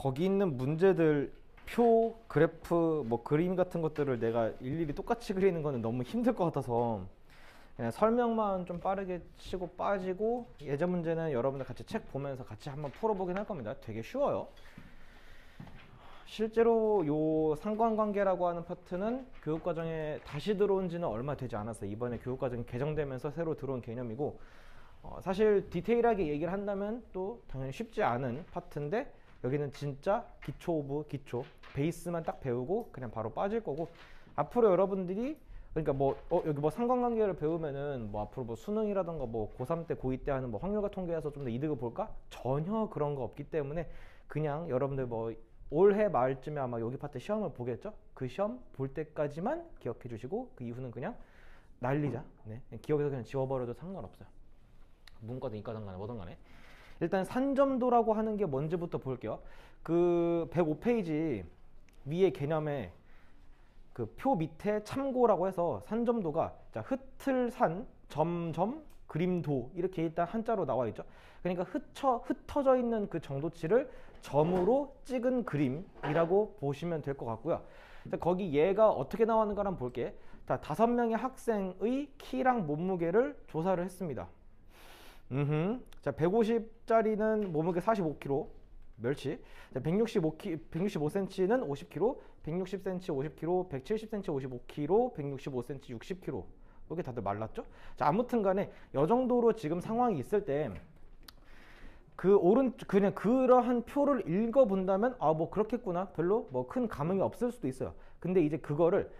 거기 있는 문제들 표, 그래프, 뭐 그림 같은 것들을 내가 일일이 똑같이 그리는 거는 너무 힘들 것 같아서 그냥 설명만 좀 빠르게 치고 빠지고, 예제 문제는 여러분들 같이 책 보면서 같이 한번 풀어보긴 할 겁니다. 되게 쉬워요. 실제로 요 상관관계라고 하는 파트는 교육과정에 다시 들어온 지는 얼마 되지 않았어요. 이번에 교육과정이 개정되면서 새로 들어온 개념이고, 사실 디테일하게 얘기를 한다면 또 당연히 쉽지 않은 파트인데, 여기는 진짜 기초 오브 기초, 베이스만 딱 배우고 그냥 바로 빠질 거고, 앞으로 여러분들이 그러니까 뭐 여기 뭐 상관관계를 배우면은 뭐 앞으로 뭐 수능이라던가 뭐 고3 때 고2 때 하는 뭐 확률과 통계에서 좀 더 이득을 볼까? 전혀 그런 거 없기 때문에 그냥 여러분들 뭐 올해 말쯤에 아마 여기 파트 시험을 보겠죠? 그 시험 볼 때까지만 기억해 주시고 그 이후는 그냥 날리자. 네. 기억에서 그냥 지워버려도 상관없어요. 문과든 이과든 간에 뭐든 간에. 일단 산점도라고 하는 게 뭔지부터 볼게요. 그 105페이지 위에 개념에 그 표 밑에 참고라고 해서 산점도가, 자, 흩을산 점점 그림도 이렇게 일단 한자로 나와 있죠. 그러니까 흩어져 있는 그 정도치를 점으로 찍은 그림이라고 보시면 될 것 같고요. 거기 얘가 어떻게 나왔는가 한번 볼게. 자, 5명의 학생의 키랑 몸무게를 조사를 했습니다. 자, 150짜리는 몸무게 45kg 멸치. 165cm는 50kg, 160cm 50kg, 170cm 55kg, 165cm 60kg. 이게 다들 말랐죠? 자, 아무튼 간에 이 정도로 지금 상황이 있을 때 그냥 그러한 표를 읽어 본다면 아, 뭐 그렇겠구나, 별로 뭐 큰 감흥이 없을 수도 있어요. 근데 이제 그거를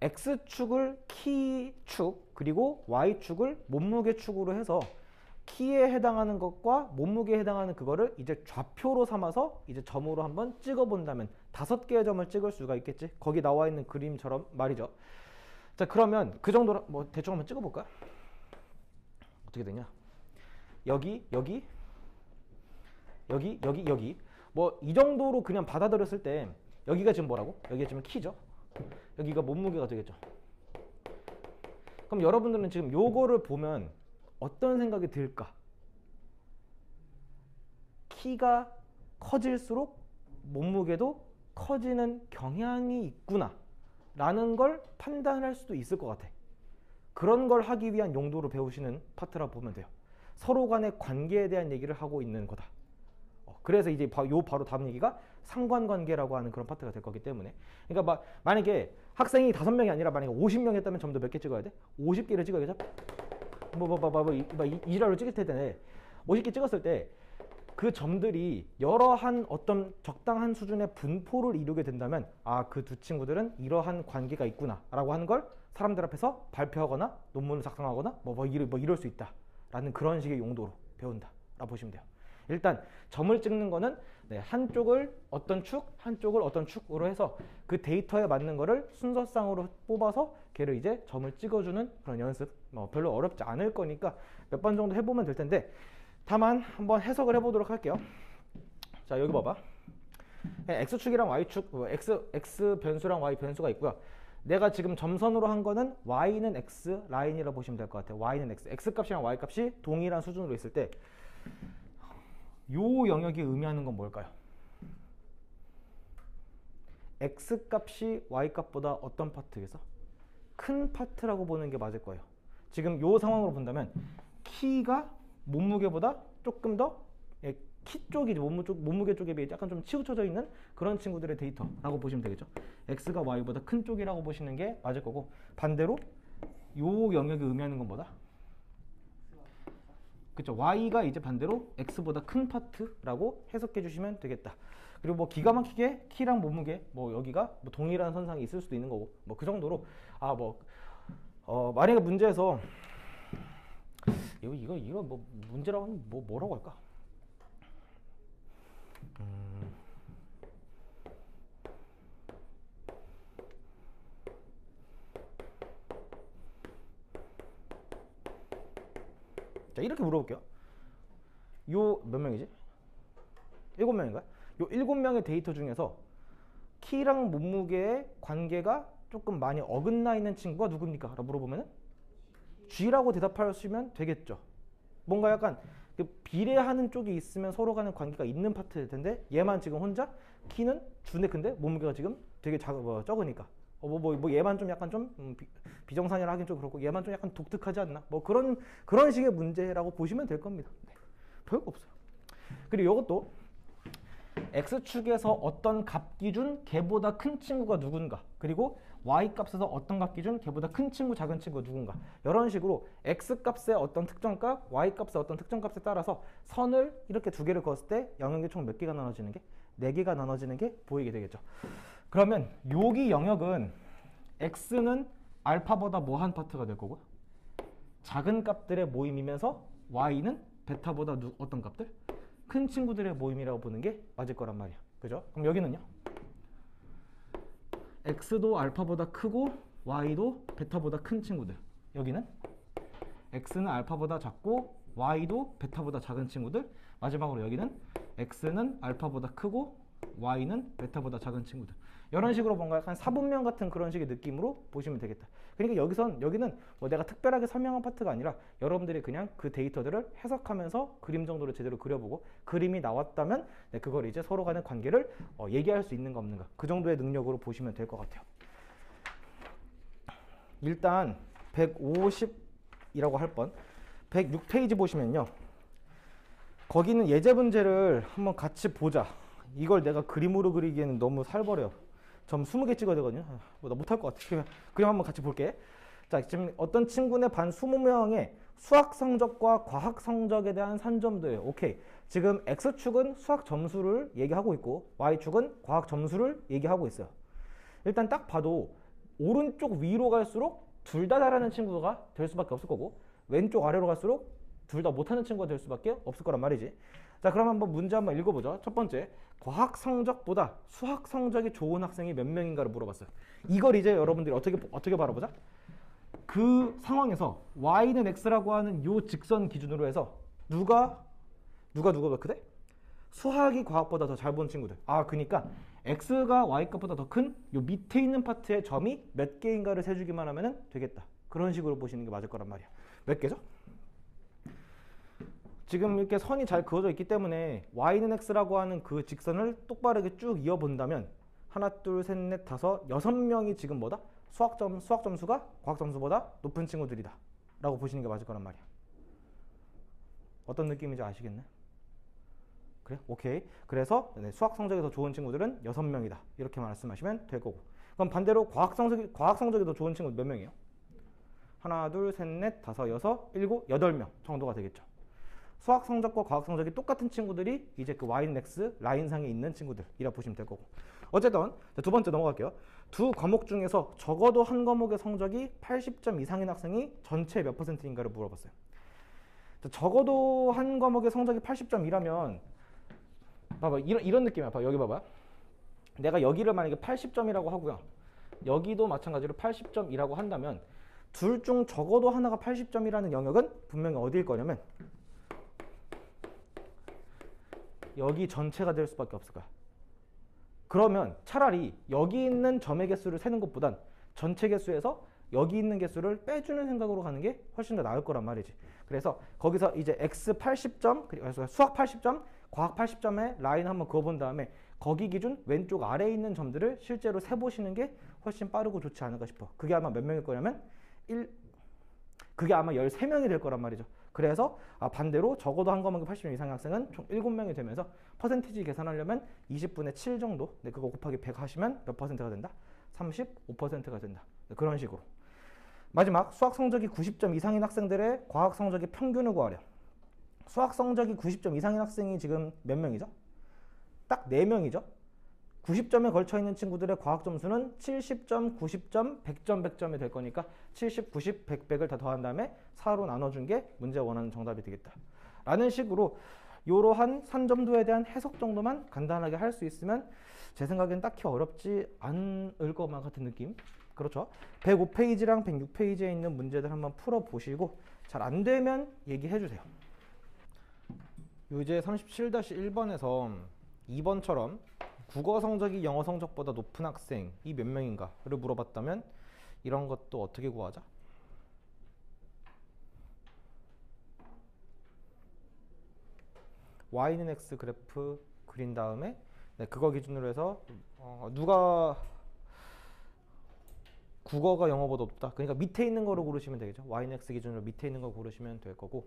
X축을 키축, 그리고 Y축을 몸무게축으로 해서 키에 해당하는 것과 몸무게에 해당하는 그거를 이제 좌표로 삼아서 이제 점으로 한번 찍어 본다면 5개의 점을 찍을 수가 있겠지. 거기 나와 있는 그림처럼 말이죠. 자, 그러면 그 정도로 뭐 대충 한번 찍어 볼까? 어떻게 되냐? 여기 뭐 이 정도로 그냥 받아들였을 때 여기가 지금 뭐라고? 여기가 지금 키죠? 여기가 몸무게가 되겠죠. 그럼 여러분들은 지금 요거를 보면 어떤 생각이 들까? 키가 커질수록 몸무게도 커지는 경향이 있구나 라는 걸 판단할 수도 있을 것 같아. 그런 걸 하기 위한 용도로 배우시는 파트라 보면 돼요. 서로 간의 관계에 대한 얘기를 하고 있는 거다. 그래서 이제 바로 다음 얘기가 상관관계라고 하는 그런 파트가 될 거기 때문에, 그러니까 만약에 학생이 5명이 아니라 만약에 50명 했다면 점도 몇 개 찍어야 돼? 50개를 찍어야겠죠? 이라로 찍을 텐데 50개 찍었을 때 그 점들이 여러한 어떤 적당한 수준의 분포를 이루게 된다면 아, 그 두 친구들은 이러한 관계가 있구나 라고 하는 걸 사람들 앞에서 발표하거나 논문을 작성하거나 이럴 수 있다 라는 그런 식의 용도로 배운다 라고 보시면 돼요. 일단 점을 찍는 거는 한쪽을 어떤 축, 한쪽을 어떤 축으로 해서 그 데이터에 맞는 거를 순서상으로 뽑아서 걔를 이제 점을 찍어주는 그런 연습. 별로 어렵지 않을 거니까 몇 번 정도 해보면 될 텐데, 다만 한번 해석을 해보도록 할게요. 자, 여기 봐봐. X축이랑 Y축, X 변수랑 Y 변수가 있고요. 내가 지금 점선으로 한 거는 Y는 X 라인이라고 보시면 될 것 같아요. Y는 X. X 값이랑 Y 값이 동일한 수준으로 있을 때 요 영역이 의미하는 건 뭘까요? X값이 Y값보다 어떤 파트에서? 큰 파트라고 보는 게 맞을 거예요. 지금 요 상황으로 본다면 키가 몸무게보다 조금 더 키 쪽이 몸무게 쪽에 비해 약간 좀 치우쳐져 있는 그런 친구들의 데이터라고 보시면 되겠죠. X가 Y보다 큰 쪽이라고 보시는 게 맞을 거고, 반대로 요 영역이 의미하는 건 뭐다? 그쵸, Y가 이제 반대로 X보다 큰 파트라고 해석해 주시면 되겠다. 그리고 뭐 기가 막히게 키랑 몸무게 여기가 동일한 선상이 있을 수도 있는 거고, 그 정도로 만약에 문제에서 이거 뭐 문제라고 하면 뭐라고 할까? 자, 이렇게 물어볼게요. 요 몇 명이지? 7명인가요? 요 7명의 데이터 중에서 키랑 몸무게의 관계가 조금 많이 어긋나 있는 친구가 누굽니까? 라고 물어보면 G라고 대답하시면 되겠죠. 뭔가 약간 비례하는 쪽이 있으면 서로 간의 관계가 있는 파트일 텐데 얘만 지금 혼자 키는 준데 근데 몸무게가 지금 되게 적으니까 뭐 얘만 좀 약간 좀 비정상이라 하긴 좀 그렇고 얘만 좀 약간 독특하지 않나? 뭐 그런 식의 문제라고 보시면 될 겁니다. 네. 별거 없어요. 그리고 이것도 x축에서 어떤 값 기준 걔보다 큰 친구가 누군가, 그리고 y값에서 어떤 값 기준 걔보다 큰 친구 작은 친구가 누군가, 이런 식으로 x값의 어떤 특정값, y값의 어떤 특정값에 따라서 선을 이렇게 두 개를 그었을 때 영역이 총 몇 개가 나눠지는 게? 4개가 나눠지는 게 보이게 되겠죠. 그러면 여기 영역은 x는 알파보다 뭐한 파트가 될 거고요, 작은 값들의 모임이면서 y는 베타보다 어떤 값들? 큰 친구들의 모임이라고 보는 게 맞을 거란 말이야. 그죠? 그럼 여기는요? x도 알파보다 크고 y도 베타보다 큰 친구들. 여기는 x는 알파보다 작고 y도 베타보다 작은 친구들. 마지막으로 여기는 x는 알파보다 크고 y는 베타보다 작은 친구들. 이런 식으로 뭔가 약간 사분면 같은 그런 식의 느낌으로 보시면 되겠다. 그러니까 여기는 뭐 내가 특별하게 설명한 파트가 아니라 여러분들이 그냥 그 데이터들을 해석하면서 그림 정도를 제대로 그려보고 그림이 나왔다면 그걸 이제 서로 간의 관계를 얘기할 수 있는가 없는가, 그 정도의 능력으로 보시면 될 것 같아요. 일단 150이라고 할 뻔 106페이지 보시면요, 거기는 예제 문제를 한번 같이 보자. 이걸 내가 그림으로 그리기에는 너무 살벌해요. 점 20개 찍어야 되거든요. 나 못할 것 같아. 그림 한번 같이 볼게. 자, 지금 어떤 친구네 반 20명의 수학 성적과 과학 성적에 대한 산점도예요. 오케이. 지금 X축은 수학 점수를 얘기하고 있고 Y축은 과학 점수를 얘기하고 있어요. 일단 딱 봐도 오른쪽 위로 갈수록 둘 다 잘하는 친구가 될 수밖에 없을 거고, 왼쪽 아래로 갈수록 둘 다 못하는 친구가 될 수밖에 없을 거란 말이지. 자, 그럼 한번 문제 한번 읽어보죠. 첫 번째, 과학 성적보다 수학 성적이 좋은 학생이 몇 명인가를 물어봤어요. 이걸 이제 여러분들이 어떻게 바라보자? 그 상황에서 y는 x라고 하는 요 직선 기준으로 해서 누가 크대? 수학이 과학보다 더 잘 본 친구들. 그러니까 x가 y값보다 더 큰 요 밑에 있는 파트의 점이 몇 개인가를 세주기만 하면 되겠다. 그런 식으로 보시는 게 맞을 거란 말이야. 몇 개죠? 지금 이렇게 선이 잘 그어져 있기 때문에 y는 x라고 하는 그 직선을 똑바르게 쭉 이어본다면 하나, 둘, 셋, 넷, 다섯, 6명이 지금 뭐다? 수학 점수가 과학 점수보다 높은 친구들이다 라고 보시는 게 맞을 거란 말이야. 어떤 느낌인지 아시겠네? 그래? 오케이. 그래서 수학 성적이 더 좋은 친구들은 6명이다 이렇게 말씀하시면 될 거고, 그럼 반대로 과학 성적이 더 좋은 친구 몇 명이에요? 하나, 둘, 셋, 넷, 다섯, 여섯, 일곱, 8명 정도가 되겠죠. 수학 성적과 과학 성적이 똑같은 친구들이 이제 그 y는 x 라인상에 있는 친구들이라 보시면 될 거고, 어쨌든 두 번째 넘어갈게요. 두 과목 중에서 적어도 한 과목의 성적이 80점 이상인 학생이 전체 몇 %인가를 물어봤어요. 적어도 한 과목의 성적이 80점이라면 봐봐, 이런 느낌이야. 봐, 여기 봐봐. 내가 여기를 만약에 80점이라고 하고요, 여기도 마찬가지로 80점이라고 한다면 둘 중 적어도 하나가 80점이라는 영역은 분명히 어디일 거냐면 여기 전체가 될 수밖에 없을 거야. 그러면 차라리 여기 있는 점의 개수를 세는 것보단 전체 개수에서 여기 있는 개수를 빼주는 생각으로 가는 게 훨씬 더 나을 거란 말이지. 그래서 거기서 이제 x 80점, 그래서 수학 80점, 과학 80점의 라인 한번 그어본 다음에 거기 기준 왼쪽 아래에 있는 점들을 실제로 세보시는 게 훨씬 빠르고 좋지 않을까 싶어. 그게 아마 몇 명일 거냐면 그게 아마 13명이 될 거란 말이죠. 그래서 반대로 적어도 한 과목에 80점 이상의 학생은 총 7명이 되면서 퍼센티지 계산하려면 20분의 7 정도, 그거 곱하기 100 하시면 몇 %가 된다? 35%가 된다. 그런 식으로. 마지막, 수학 성적이 90점 이상인 학생들의 과학 성적의 평균을 구하려. 수학 성적이 90점 이상인 학생이 지금 몇 명이죠? 딱 4명이죠. 90점에 걸쳐 있는 친구들의 과학 점수는 70점, 90점, 100점, 100점이 될 거니까 70, 90, 100, 100을 다 더한 다음에 4로 나눠준 게 문제가 원하는 정답이 되겠다 라는 식으로 이러한 산점도에 대한 해석 정도만 간단하게 할 수 있으면 제 생각엔 딱히 어렵지 않을 것만 같은 느낌. 그렇죠. 105페이지랑 106페이지에 있는 문제들 한번 풀어보시고 잘 안 되면 얘기해 주세요. 유제 37-1번에서 2번처럼 국어 성적이 영어 성적보다 높은 학생이 몇 명인가를 물어봤다면 이런 것도 어떻게 구하자? y는 x 그래프 그린 다음에 네, 그거 기준으로 해서 누가 국어가 영어보다 높다. 그러니까 밑에 있는 거로 고르시면 되겠죠. y는 x 기준으로 밑에 있는 거 고르시면 될 거고,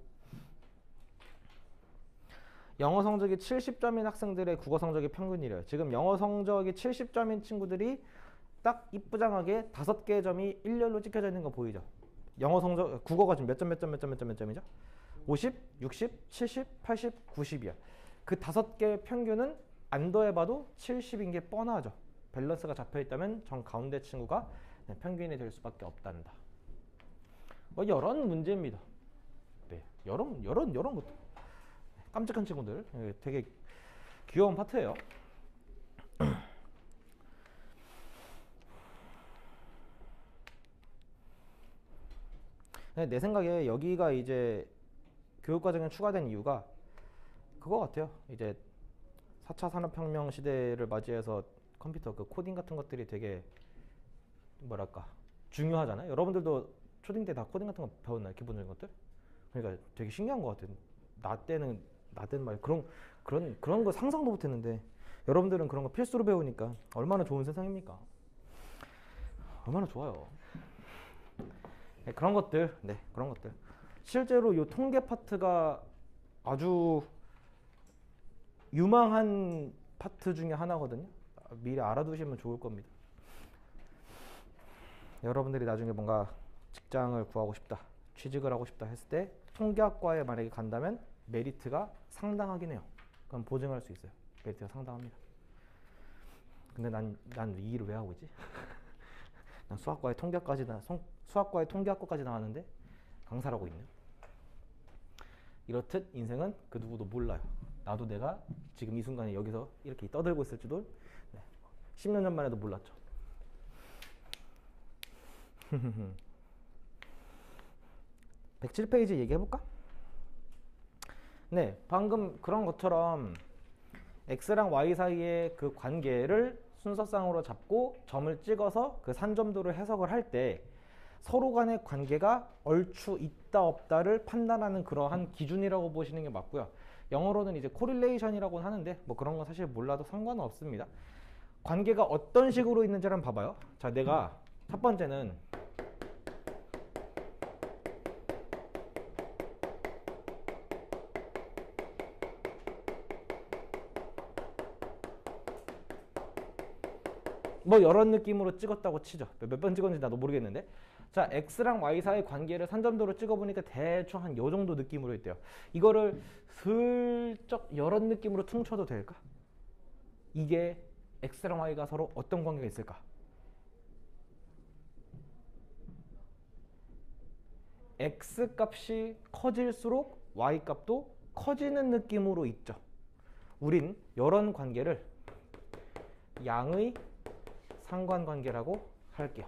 영어 성적이 70점인 학생들의 국어 성적이 평균이래요. 지금 영어 성적이 70점인 친구들이 딱 이쁘장하게 5개의 점이 일렬로 찍혀져 있는 거 보이죠? 영어 성적, 국어가 지금 몇 점이죠? 50, 60, 70, 80, 90이야. 그 5개의 평균은 안 더해봐도 70인 게 뻔하죠. 밸런스가 잡혀있다면 정 가운데 친구가 평균이 될 수밖에 없단다. 뭐 이런 문제입니다. 네, 이런 것도 깜찍한 친구들, 되게 귀여운 파트예요. 내 생각에 여기가 이제 교육과정에 추가된 이유가 그거 같아요. 이제 4차 산업혁명 시대를 맞이해서 컴퓨터 그 코딩 같은 것들이 되게 뭐랄까 중요하잖아요. 여러분들도 초딩 때 다 코딩 같은 거 배웠나요? 기본적인 것들? 그러니까 되게 신기한 것 같아요. 나 때는 말 그런 거 상상도 못했는데 여러분들은 그런 거 필수로 배우니까 얼마나 좋은 세상입니까? 얼마나 좋아요. 네, 그런 것들, 그런 것들. 실제로 이 통계 파트가 아주 유망한 파트 중에 하나거든요. 미리 알아두시면 좋을 겁니다. 여러분들이 나중에 뭔가 직장을 구하고 싶다, 취직을 하고 싶다 했을 때 통계학과에 만약에 간다면 메리트가 상당하긴 해요. 그럼 보증할 수 있어요. 메리트가 상당합니다. 근데 난 이 일을 왜 하고 있지? 난 수학과에 통계학과까지 나왔는데 강사라고 있네. 이렇듯 인생은 그 누구도 몰라요. 나도 내가 지금 이 순간에 여기서 이렇게 떠들고 있을지도 10년 전만 해도 몰랐죠. 107페이지 얘기해볼까? 네, 방금 그런 것처럼 x랑 y 사이의 그 관계를 순서상으로 잡고 점을 찍어서 그 산점도를 해석을 할 때 서로 간의 관계가 얼추 있다 없다를 판단하는 그러한 기준이라고 보시는 게 맞고요. 영어로는 이제 코릴레이션이라고 하는데 뭐 그런 건 사실 몰라도 상관은 없습니다. 관계가 어떤 식으로 있는지를 한번 봐봐요. 자, 내가 첫 번째는 뭐 이런 느낌으로 찍었다고 치죠. 몇 번 찍었는지 나도 모르겠는데, 자, x랑 y 사이의 관계를 산점도로 찍어보니까 대충 한 요 정도 느낌으로 있대요. 이거를 슬쩍 이런 느낌으로 퉁쳐도 될까? 이게 x랑 y가 서로 어떤 관계가 있을까? x 값이 커질수록 y 값도 커지는 느낌으로 있죠. 우린 이런 관계를 양의 상관관계라고 할게요.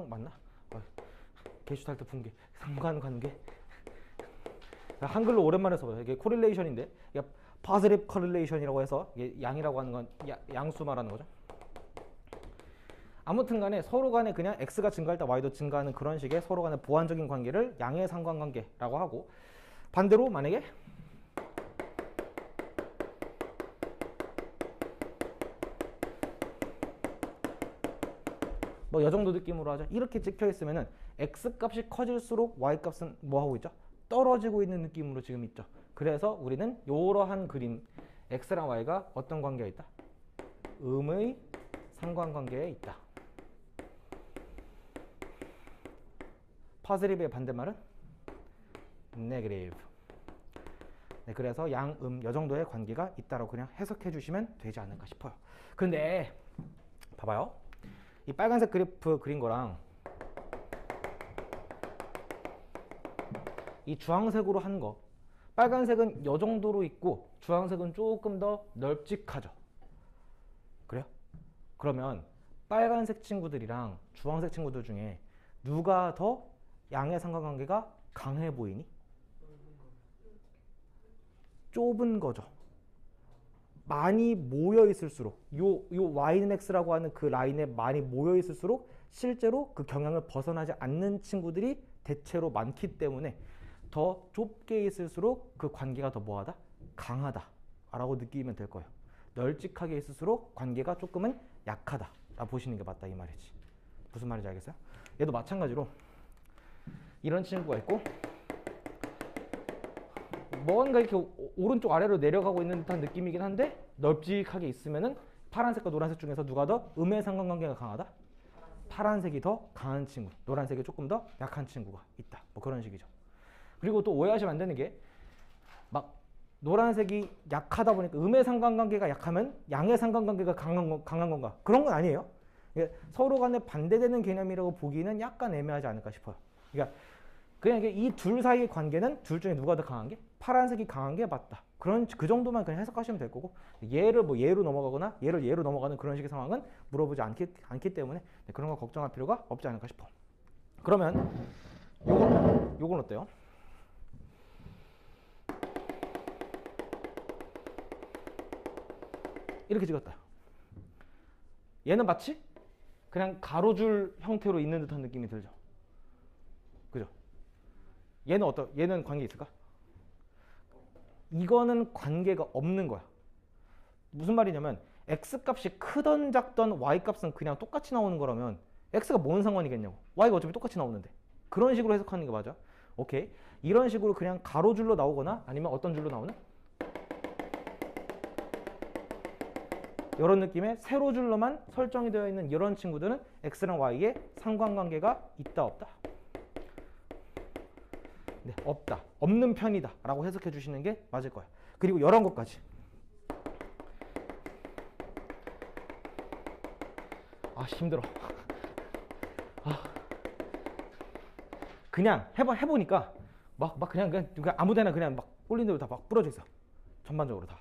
맞나? 게슈탈트 붕괴. 상관관계. 한글로 오랜만에 써봐요. 이게 코릴레이션인데, 파즈립 코릴레이션이라고 해서 이게 양이라고 하는 건 양수 말하는 거죠. 아무튼 간에 서로 간에 그냥 x가 증가할 때 y도 증가하는 그런 식의 서로 간의 보완적인 관계를 양의 상관관계라고 하고, 반대로 만약에 뭐 이 정도 느낌으로 하죠. 이렇게 찍혀 있으면은 x 값이 커질수록 y 값은 뭐 하고 있죠? 떨어지고 있는 느낌으로 지금 있죠. 그래서 우리는 이러한 그림, x랑 y가 어떤 관계에 있다? 음의 상관관계에 있다. 파지티브의 반대말은 네거티브. 네, 그래서 양, 이 정도의 관계가 있다라고 그냥 해석해 주시면 되지 않을까 싶어요. 근데 봐봐요. 이 빨간색 그래프 그린 거랑 이 주황색으로 한 거, 빨간색은 이 정도로 있고 주황색은 조금 더 널찍하죠. 그래요? 그러면 빨간색 친구들이랑 주황색 친구들 중에 누가 더 양의 상관관계가 강해 보이니? 좁은 거죠. 많이 모여 있을수록, 요 y는 x라고 하는 그 라인에 많이 모여 있을수록 실제로 그 경향을 벗어나지 않는 친구들이 대체로 많기 때문에 더 좁게 있을수록 그 관계가 더 뭐하다? 강하다 라고 느끼면 될 거예요. 널찍하게 있을수록 관계가 조금은 약하다 라 보시는 게 맞다 이 말이지. 무슨 말인지 알겠어요? 얘도 마찬가지로 이런 친구가 있고 뭔가 이렇게 오른쪽 아래로 내려가고 있는 듯한 느낌이긴 한데 널찍하게 있으면은 파란색과 노란색 중에서 누가 더 음의 상관관계가 강하다? 파란색이 더 강한 친구, 노란색이 조금 더 약한 친구가 있다. 뭐 그런 식이죠. 그리고 또 오해하시면 안 되는 게 막 노란색이 약하다 보니까 음의 상관관계가 약하면 양의 상관관계가 강한 건가? 그런 건 아니에요. 서로 간에 반대되는 개념이라고 보기는 약간 애매하지 않을까 싶어요. 그러니까 그냥 이 둘 사이의 관계는 둘 중에 누가 더 강한 게? 파란색이 강한 게 맞다. 그 정도만 그냥 해석하시면 될 거고 얘를 뭐 얘로 넘어가거나 얘를 얘로 넘어가는 그런 식의 상황은 물어보지 않기 때문에 그런 거 걱정할 필요가 없지 않을까 싶어. 그러면 요건 어때요? 이렇게 찍었다. 얘는 마치 그냥 가로줄 형태로 있는 듯한 느낌이 들죠. 그죠? 얘는 관계 있을까? 이거는 관계가 없는 거야. 무슨 말이냐면 x값이 크던 작던 y값은 그냥 똑같이 나오는 거라면 x가 뭔 상관이겠냐고. y가 어차피 똑같이 나오는데. 그런 식으로 해석하는 게 맞아. 오케이. 이런 식으로 그냥 가로줄로 나오거나 아니면 어떤 줄로 나오는? 이런 느낌의 세로줄로만 설정이 되어 있는 이런 친구들은 x랑 y의 상관관계가 있다 없다? 네, 없다. 없는 편이다 라고 해석해 주시는 게 맞을 거예요. 그리고 이런 것까지. 아 힘들어. 그냥 해보니까 막 그냥 아무데나 그냥 막 꼴린 대로 다 막 부러져 있어. 전반적으로 다.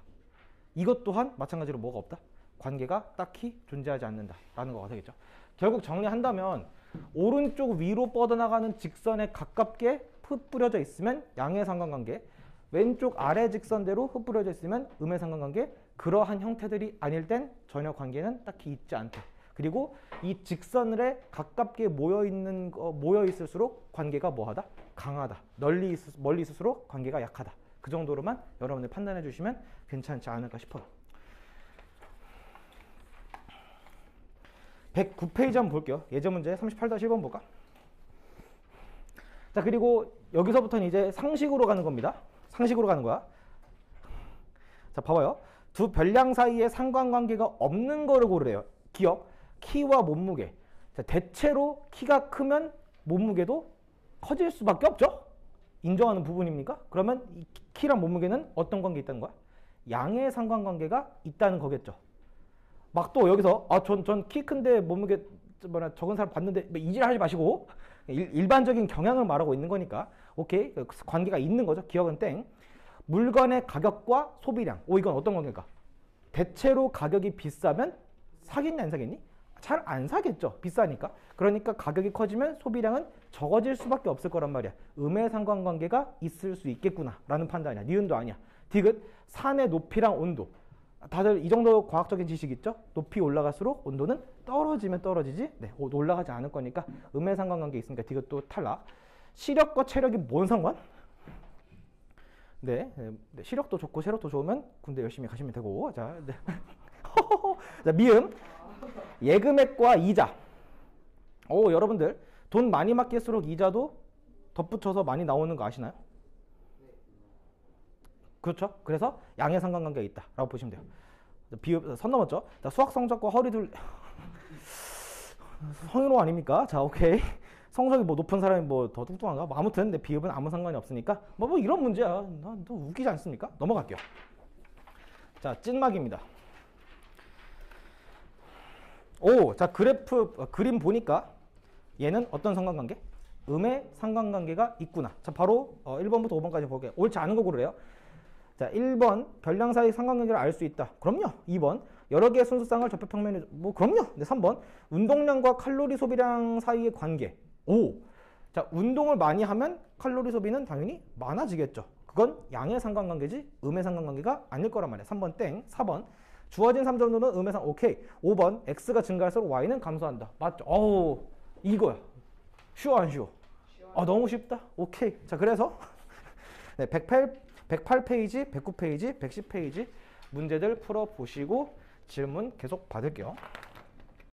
이것 또한 마찬가지로 뭐가 없다? 관계가 딱히 존재하지 않는다라는 거가 되겠죠. 결국 정리한다면 오른쪽 위로 뻗어나가는 직선에 가깝게 흩뿌려져 있으면 양의 상관관계, 왼쪽 아래 직선대로 흩뿌려져 있으면 음의 상관관계, 그러한 형태들이 아닐 땐 전혀 관계는 딱히 있지 않다. 그리고 이 직선에 가깝게 모여 있을수록 관계가 뭐하다? 강하다. 멀리 있을수록 관계가 약하다. 그 정도로만 여러분들 판단해 주시면 괜찮지 않을까 싶어요. 109페이지 한번 볼게요. 예제 문제 38-1번 볼까? 자, 그리고 여기서부터는 이제 상식으로 가는 겁니다. 상식으로 가는 거야. 자, 봐봐요. 두 별량 사이에 상관관계가 없는 거를 고르래요. 기억, 키와 몸무게. 자, 대체로 키가 크면 몸무게도 커질 수밖에 없죠? 인정하는 부분입니까? 그러면 이 키랑 몸무게는 어떤 관계 있다는 거야? 양의 상관관계가 있다는 거겠죠. 막 또 여기서 전 키 큰데 몸무게 적은 사람 봤는데 이질하지 마시고 일반적인 경향을 말하고 있는 거니까 오케이 관계가 있는 거죠. 기억은 땡. 물건의 가격과 소비량. 이건 어떤 관계일까? 대체로 가격이 비싸면 사겠니 안 사겠니? 잘 안 사겠죠. 비싸니까. 그러니까 가격이 커지면 소비량은 적어질 수밖에 없을 거란 말이야. 음의 상관관계가 있을 수 있겠구나 라는 판단이야. 니은도 아니야. 디귿 산의 높이랑 온도. 다들 이 정도 과학적인 지식 있죠? 높이 올라갈수록 온도는 떨어지면 떨어지지 올라가지 않을 거니까 음의 상관관계 있으니까 디귿도 탈락. 시력과 체력이 뭔 상관? 네, 시력도 좋고 체력도 좋으면 군대 열심히 가시면 되고. 자, 자, 미음 예금액과 이자. 여러분들 돈 많이 맡길수록 이자도 덧붙여서 많이 나오는 거 아시나요? 그렇죠? 그래서 양의 상관관계가 있다라고 보시면 돼요. 비읍 선 넘었죠? 자, 수학 성적과 허리둘 성희롱 아닙니까? 자, 오케이. 성적이 뭐 높은 사람이 뭐 더 뚱뚱한가? 뭐 아무튼 내 비읍은 아무 상관이 없으니까 뭐 이런 문제야. 너 웃기지 않습니까? 넘어갈게요. 자, 찐막입니다. 자, 그림 보니까 얘는 어떤 상관관계? 음의 상관관계가 있구나. 자, 바로 1번부터 5번까지 볼게요. 옳지 않은 거 고르래요. 자, 1번 별량 사이 상관관계를 알 수 있다. 그럼요. 2번 여러 개의 순수쌍을 접합평면에 그럼요. 네, 3번 운동량과 칼로리 소비량 사이의 관계. 자, 운동을 많이 하면 칼로리 소비는 당연히 많아지겠죠. 그건 양의 상관관계지 음의 상관관계가 아닐 거란 말이야. 3번 땡. 4번 주어진 3점도는 음의 오케이. 5번 x가 증가할수록 y는 감소한다. 맞죠? 이거야. 쉬워 안 쉬워? 너무 쉽다. 오케이. 자, 그래서 네, 108페이지, 109페이지, 110페이지 문제들 풀어보시고 질문 계속 받을게요.